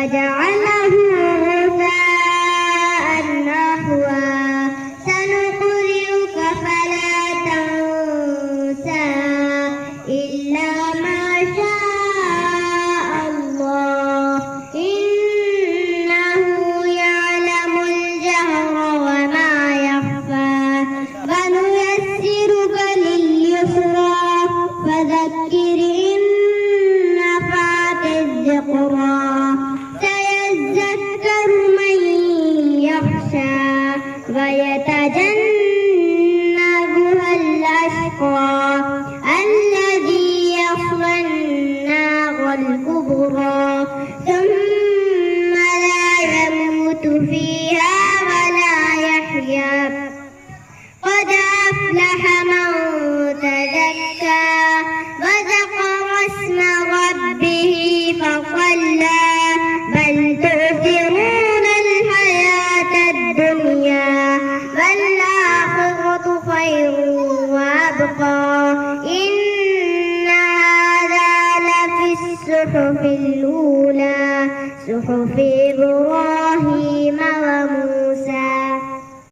فجعله غثاء أحوى سنقرئك فلا تنسى إلا ما شاء الله إنه يعلم الجهر وما يخفى فنيسرك لليسرى فذكر إن نفعت الذكرى سيذكر من يخشى ويتجنبها الأشقى الذي يصلى النار الكبرى ثم لا يموت فيها ولا يحيا قد أفلح من تزكى وذكر اسم ربه فصلى بل تؤثرون الحياة الدنيا والآخرة خير وأبقى إن هذا لفي الصحف الأولى صحف إبراهيم